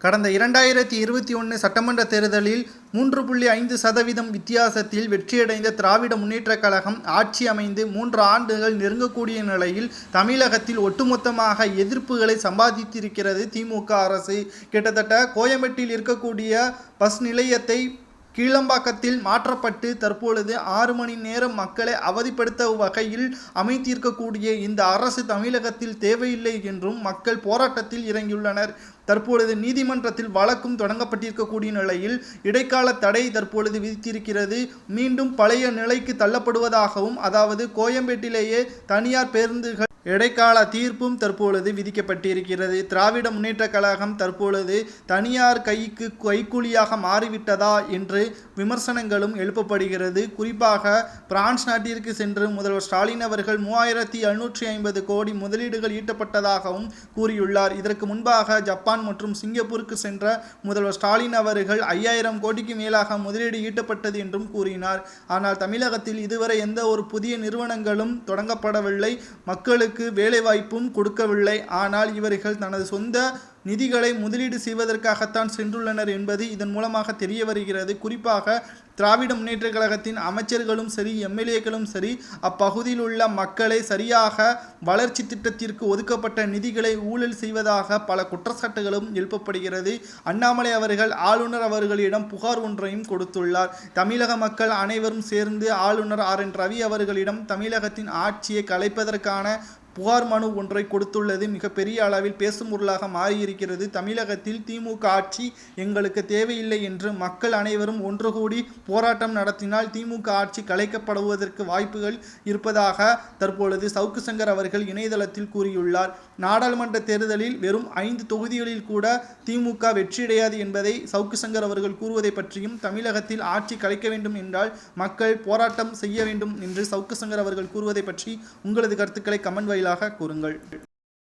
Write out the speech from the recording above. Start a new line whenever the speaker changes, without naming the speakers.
கடந்த 2021 சட்டமன்ற தேர்தலில் 3.5% வித்தியாசத்தில் வெற்றியடைந்த திராவிட முன்னேற்றக் கழகம் ஆட்சி அமைந்து 3 ஆண்டுகள் நெருங்கக்கூடிய நிலையில் தமிழகத்தில் ஒட்டுமொத்தமாக எதிர்ப்புகளை சம்பாதித்திருக்கிறது திமுக அரசு. கிட்டத்தட்ட கோயம்பேட்டில் இருக்கக்கூடிய பஸ் நிலையத்தை கீழம்பாக்கத்தில் மாற்றப்பட்டு தற்பொழுது 6 மணி நேரம் மக்களை அவதிப்படுத்த வகையில் அமைத்திருக்கக்கூடிய இந்த அரசு தமிழகத்தில் தேவையில்லை என்றும் மக்கள் போராட்டத்தில் இறங்கியுள்ளனர். தற்பொழுது நீதிமன்றத்தில் வழக்கும் தொடங்கப்பட்டிருக்கக்கூடிய நிலையில் இடைக்கால தடை தற்பொழுது விதித்திருக்கிறது. மீண்டும் பழைய நிலைக்கு தள்ளப்படுவதாகவும், அதாவது கோயம்பேட்டிலேயே தனியார் பேருந்துகள் இடைக்கால தீர்ப்பும் தற்பொழுது விதிக்கப்பட்டிருக்கிறது. திராவிட முன்னேற்ற கழகம் தற்பொழுது தனியார் கைக்கூலியாக மாறிவிட்டதா என்று விமர்சனங்களும் எழுப்பப்படுகிறது. குறிப்பாக பிரான்ஸ் நாட்டிற்கு சென்று முதல்வர் ஸ்டாலின் அவர்கள் 3750 கோடி முதலீடுகள் ஈட்டப்பட்டதாகவும் கூறியுள்ளார். இதற்கு முன்பாக ஜப்பான் மற்றும் சிங்கப்பூருக்கு சென்ற முதல்வர் ஸ்டாலின் அவர்கள் 5000 கோடிக்கு மேலாக முதலீடு ஈட்டப்பட்டது என்றும் கூறினார். ஆனால் தமிழகத்தில் இதுவரை எந்த ஒரு புதிய நிறுவனங்களும் தொடங்கப்படவில்லை, மக்களுக்கு வேலைவாய்ப்பும் கொடுக்கவில்லை. ஆனால் இவர்கள் தனது சொந்த நிதிகளை முதலீடு செய்வதற்காகத்தான் சென்றுள்ளனர் என்பது இதன் மூலமாக தெரிய வருகிறது. குறிப்பாக திராவிட முன்னேற்ற கழகத்தின் அமைச்சர்களும் சரி, எம்எல்ஏக்களும் சரி, அப்பகுதியில் உள்ள மக்களை சரியாக வளர்ச்சி திட்டத்திற்கு ஒதுக்கப்பட்ட நிதிகளை ஊழல் செய்வதாக பல குற்றச்சாட்டுகளும் எழுப்பப்படுகிறது. அண்ணாமலை அவர்கள் ஆளுநர் அவர்களிடம் புகார் ஒன்றையும் கொடுத்துள்ளார். தமிழக மக்கள் அனைவரும் சேர்ந்து ஆளுநர் RN ரவி அவர்களிடம் தமிழகத்தின் ஆட்சியை கலைப்பதற்கான புகார் மனு ஒன்றை கொடுத்துள்ளது மிகப்பெரிய அளவில் பேசும் பொருளாக மாறியிருக்கிறது. தமிழகத்தில் திமுக ஆட்சி எங்களுக்கு தேவையில்லை என்று மக்கள் அனைவரும் ஒன்று கூடி போராட்டம் நடத்தினால் திமுக ஆட்சி கலைக்கப்படுவதற்கு வாய்ப்புகள் இருப்பதாக தற்பொழுது சவுக்கு சங்கர் அவர்கள் இணையதளத்தில் கூறியுள்ளார். நாடாளுமன்ற தேர்தலில் வெறும் 5 தொகுதிகளில் கூட திமுக வெற்றியடையாது என்பதை சவுக்கு சங்கர் அவர்கள் கூறுவதை பற்றியும், தமிழகத்தில் ஆட்சி கலைக்க வேண்டும் என்றால் மக்கள் போராட்டம் செய்ய வேண்டும் என்று சவுக்கு சங்கர் அவர்கள் கூறுவதை பற்றி உங்களது கருத்துக்களை கமெண்ட் வாயிலாக கூறுங்கள்.